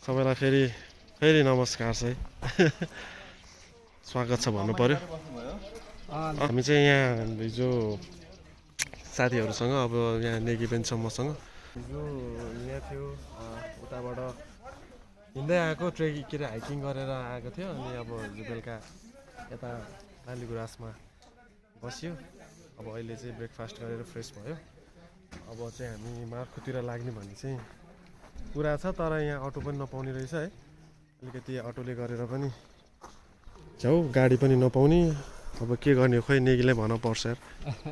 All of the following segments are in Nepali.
सबैलाई फेरि नमस्कार चाहिँ स्वागत छ भन्नु पर्यो। हामी चाहिँ यहाँ हिजो साथीहरूसँग अब यहाँ नेगी पनि छ मसँग। हिजो यहाँ थियो उताबाट हिँड्दै आएको के अरे हाइकिङ गरेर आएको थियो। अनि अब हिजो बेलुका यता बालीगुराँसमा बस्यो। अब अहिले चाहिँ ब्रेकफास्ट गरेर फ्रेस भयो। अब चाहिँ हामी मार्खुतिर लाग्ने भन्ने चाहिँ कुरा छ, तर यहाँ अटो पनि नपाउने रहेछ है। अलिकति अटोले गरेर पनि जाऊ, गाडी पनि नपाउने। अब के गर्ने, खोइ नेगीलाई भन्न पर्छ यार,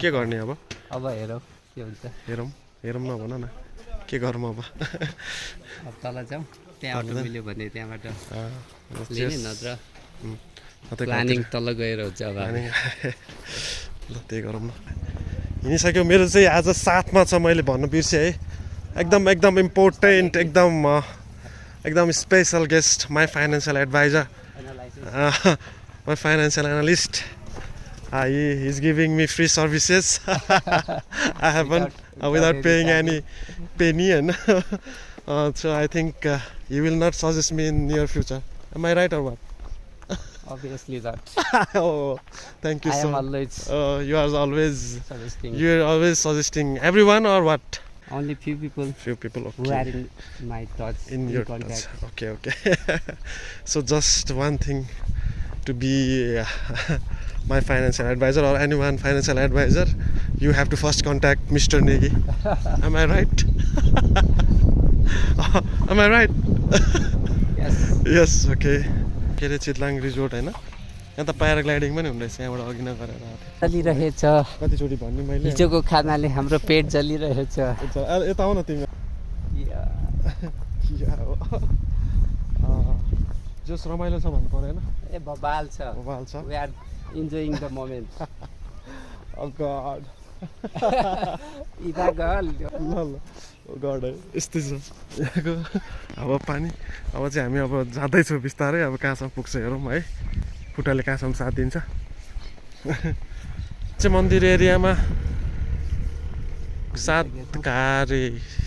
के गर्ने अब हेरौँ के हुन्छ। हेरौँ नभन न, के गरौँ अब तल जाउँ, त्यहाँ अटो मिल्यो भने त्यहाँबाट लिने, नत्र प्लानिङ तल गएर हुन्छ। अब ल त्यही गरौँ न। हिँडिसक्यो। मेरो चाहिँ आज साथमा छ, मैले भन्नु बिर्सेँ है, एकदम इम्पोर्टेन्ट, एकदम special guest, my financial adviser, my financial analyst. He is giving me free services. I haven't without paying any penny, and so I think he will not suggest me in near future. Am I right or what? Obviously not. Oh, thank you so much. Always you are always suggesting. You are always suggesting everyone or what? Only few people. Few people, okay. Who are in my thoughts. In your contact. Thoughts. Okay. So just one thing to be my financial advisor or anyone financial advisor, you have to first contact Mr. Negi. Am I right? Am I right? Yes. Yes, okay. के अरे चितलाङ रिजोर्ट होइन, यहाँ त प्याराग्लाइडिङ पनि हुँदैछ, यहाँबाट अघि न गरेर चलिरहेछ। कतिचोटि भन्ने मैले, हिजोको खानाले हाम्रो पेट जलिरहेछ। यता आऊ न तिमी। जस रमाइलो छ भन्नु पर्यो होइन। ए बबाल छ। We are enjoying the moment. Oh God. इता गल ल गड है, यस्तै छ यहाँको अब पानी। अब चाहिँ हामी अब जाँदैछौँ बिस्तारै, अब कहाँसम्म पुग्छ हेरौँ है, खुट्टाले कहाँसम्म साथ दिन्छ। चाहिँ मन्दिर एरियामा सातघारे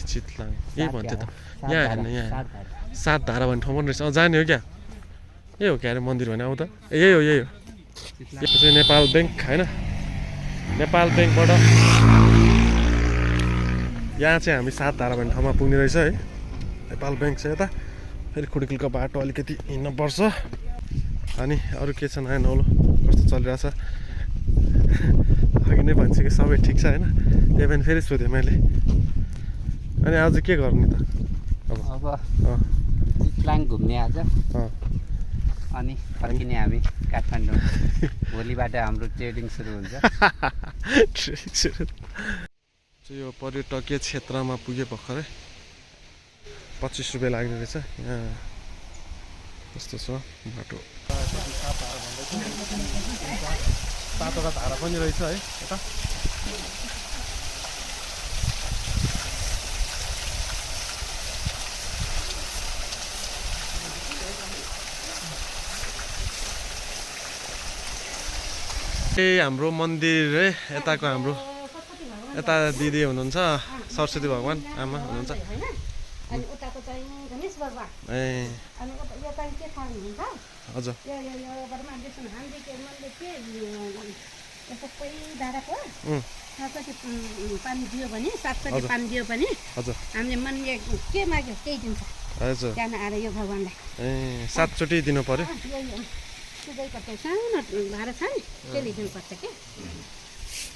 चितलाङ यही भन्थ्यो त, यहाँ हेर्नु, यहाँ सातधारा भन्ने ठाउँ पनि रहेछ। जाने हो क्या, यही हो क्या अरे मन्दिर भने? आऊ त, यही हो। यो चाहिँ नेपाल ब्याङ्क होइन, नेपाल ब्याङ्कबाट यहाँ चाहिँ हामी सातधारा भन्ने ठाउँमा पुग्ने रहेछ है। नेपाल ब्याङ्क छ यता, फेरि खुड्किलको बाटो अलिकति हिँड्नुपर्छ। अनि अरू के छ नयाँ नौलो, कस्तो चलिरहेछ? अघि नै भन्छ कि सबै ठिक छ होइन, त्यही पनि फेरि सोधेँ मैले। अनि आज के गर्ने त? अब चितलाङ घुम्ने आज, अनि फर्किने हामी काठमाडौँ। भोलिबाट हाम्रो ट्रेडिङ सुरु हुन्छ। ट्रेडिङ सुरु। यो पर्यटकीय क्षेत्रमा पुगे भर्खरै 25 रुपियाँ लाग्ने रहेछ। यहाँ कस्तो छ बाटो, तातोका धारा पनि रहेछ है यता। हाम्रो मन्दिर है यताको, हाम्रो यता दिदी हुनुहुन्छ, सरस्वती भगवान् आमा हुनुहुन्छ। ए हजुर, पानी दियो भने, सातपट्टि पानी दियो भने हामीले मनले के माग्यो त्यही दिन्छ। हजुर, त्यहाँ आएर यो भगवान्लाई ए 7 चोटि दिनु पर्यो। सानो भाडा छ नि, त्यसले दिनुपर्छ कि।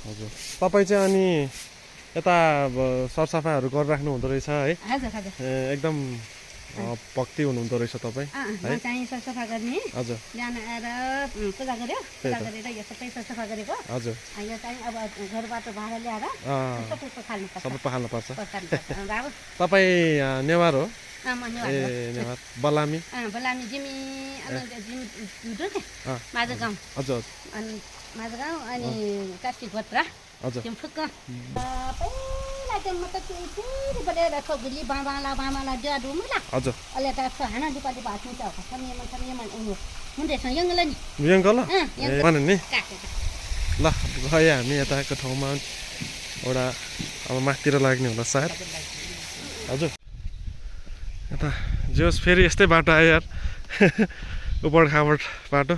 हजुर, तपाईँ चाहिँ अनि यता सरसफाइहरू गरिराख्नु हुँदो रहेछ है? एकदम भक्ति हुनुहुँदो रहेछ तपाईँ है? चाहिँ सरसफा गर्ने। हजुर, बिहान आएर पूजा गऱ्यो, पूजा गरेर यो सबै सरसफा गरेको। हजुर, यो चाहिँ अब घरबाट भाडा ल्याएर सबै पखाल्नुपर्छ। तपाईँ नेवार हो? ए नेवार, बलामी जिमी माझा गाउँ। हजुर, अनि माझा गाउँ अनि कास्की गोत्रा। हजुर, फुक्क पहिला चाहिँ म त फेरि बढेर खोगुली बाबाला जाडु मुला। हजुर, अहिले त हाना दुपाली भात हुन्छ समियमन हुँदैछ यङ्गला नि यङ्गल भन नि। ल गयो हामी यताको ठाउँमा एउटा, अब माथितिर लाग्ने होला सायद। हजुर, यता जोस् फेरि यस्तै बाटो आयो यार उपड खाबड बाटो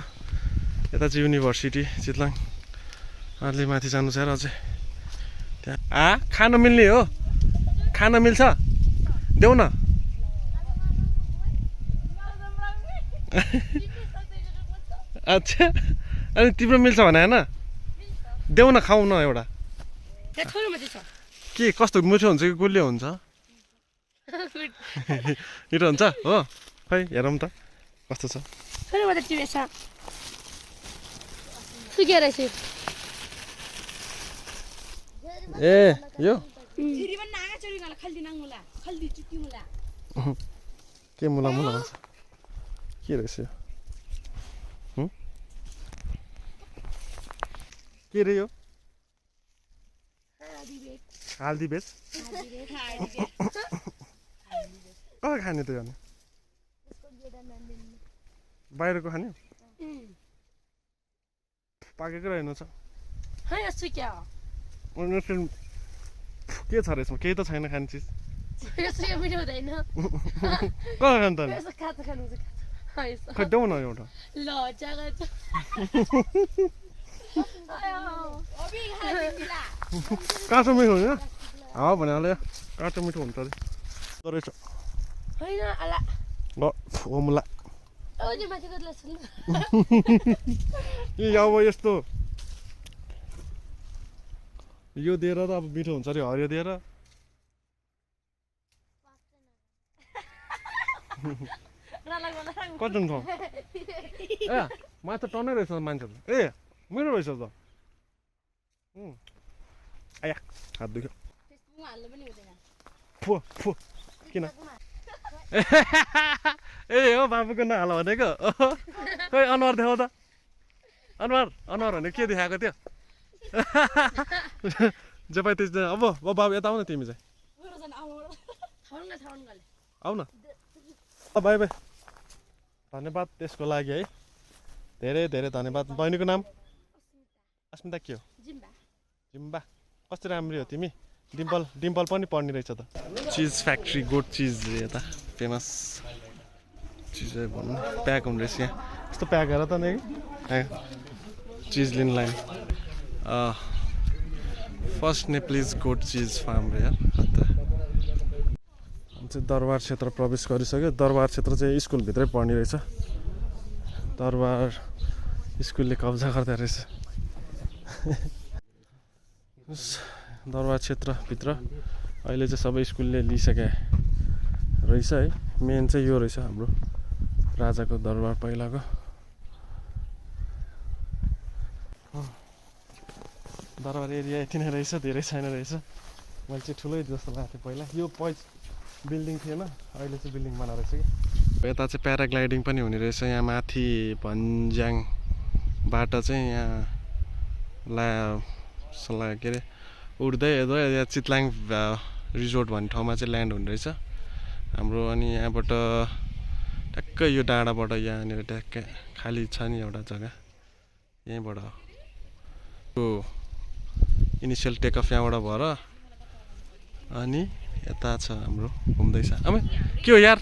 यता चाहिँ युनिभर्सिटी चितलाङ अलि माथि जानु छ यार अझै त्यहाँ खान मिल्ने हो खान मिल्छ देऊ न अच्छा अनि तिम्रो मिल्छ भने होइन देऊ न खाऊ न एउटा के कस्तो मिठो हुन्छ कि गुलियो हुन्छ मिठो हुन्छ हो खै हेरौँ त कस्तो छ ए यो के मुला मुला भन्छ के रहेछ यो के रे यो हाल्दी बेच कहाँ खाने त अनि बाहिरको खाने पाकेको रहेन छ के छ र यसमा केही त छैन खाने चिज कहाँ खानु त खै देऊ न एउटा काँचो मिठो होइन हावा भने हाल काँचो मिठो हुन्छ अरे रहेछ हो मुला अब यस्तो यो दिएर त अब मिठो हुन्छ अरे हरियो दिएर कति छ ए मलाई त टन्नै रहेछ मान्छेहरू ए मेरो रहेछ त आया हात दुख्यो फु फु किन ए हो बाबुको नहाल भनेको खै अनुहार देखाउ त अनुहार भने के देखाएको थियो जे पाइ त्यस अब बाबु यता आऊ न तिमी चाहिँ आऊ न बाई बाई धन्यवाद त्यसको लागि है धेरै धेरै धन्यवाद बहिनीको नाम अस्मिता के हो जिम्बा कस्तो राम्री हो तिमी डिम्पल पनि पढ्ने रहेछ त चिज फ्याक्ट्री गोट चिज यता फेमस चिज भन्नु प्याक हुने रहेछ यहाँ यस्तो प्याक हेर त नि चिज लिन लाइन फर्स्ट नेप्लिज गोट चिज फार्म रे यार चाहिँ दरबार क्षेत्र प्रवेश गरिसक्यो दरबार क्षेत्र चाहिँ स्कुलभित्रै पढ्ने रहेछ दरबार स्कुलले कब्जा गर्दा रहेछ दरबार क्षेत्रभित्र अहिले चाहिँ सबै स्कुलले लिइसके रहेछ है मेन चाहिँ यो रहेछ हाम्रो राजाको दरबार पहिलाको दरबार एरिया यति नै रहेछ धेरै छैन रहेछ मैले चाहिँ ठुलै जस्तो लागेको थिएँ पहिला यो बिल्डिङ थिएन अहिले चाहिँ बिल्डिङ बनाएको रहेछ कि यता चाहिँ प्याराग्लाइडिङ पनि हुने रहेछ यहाँ माथि भन्ज्याङबाट चाहिँ यहाँ के अरे उड्दै यहाँ चितलाङ रिजोर्ट भन्ने ठाउँमा चाहिँ ल्यान्ड हुने रहेछ हाम्रो अनि यहाँबाट ट्याक्कै यो डाँडाबाट यहाँनिर ट्याक्कै खाली छ नि एउटा जग्गा यहीँबाट यो इनिसियल टेकअफ यहाँबाट भएर अनि यता छ हाम्रो घुम्दैछ अब के हो यार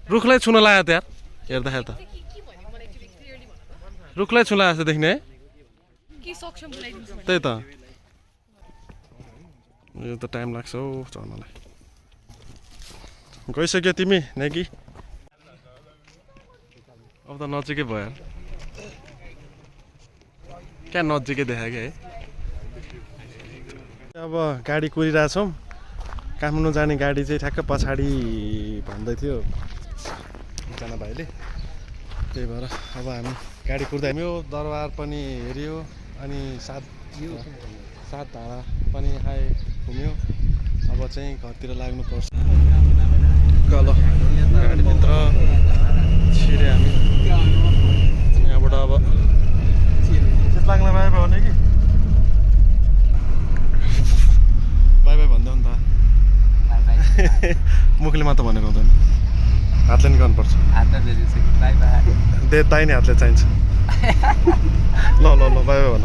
रुखलाई छुन लाग्यो त यार हेर्दाखेरि त रुखलाई छुन लाग्यो जस्तो देख्ने है त्यही त यो त टाइम लाग्छ हौ चढ्नलाई गइसक्यो तिमी नाइकी अब त नजिकै भयो यार क्या नजिकै देखायो क्या है अब गाडी कुरिरहेछौँ काठमाडौँ जाने गाडी चाहिँ ठ्याक्क पछाडि भन्दै थियो एकजना भाइले त्यही भएर अब हामी गाडी कुर्दा यो दरबार पनि हेऱ्यो अनि सात धारा पनि आए घुम्यो अब चाहिँ घरतिर लाग्नुपर्छ ल गाडीभित्र छिरे हामी यहाँबाट अब चितलाङलाई बाई बाई भने कि बाई बाई भन्दा नि त मुखले मात्र भनेर हुँदैन हातले नि गर्नुपर्छ दाहिने हातले चाहिन्छ ल ल ल बाई बाई भन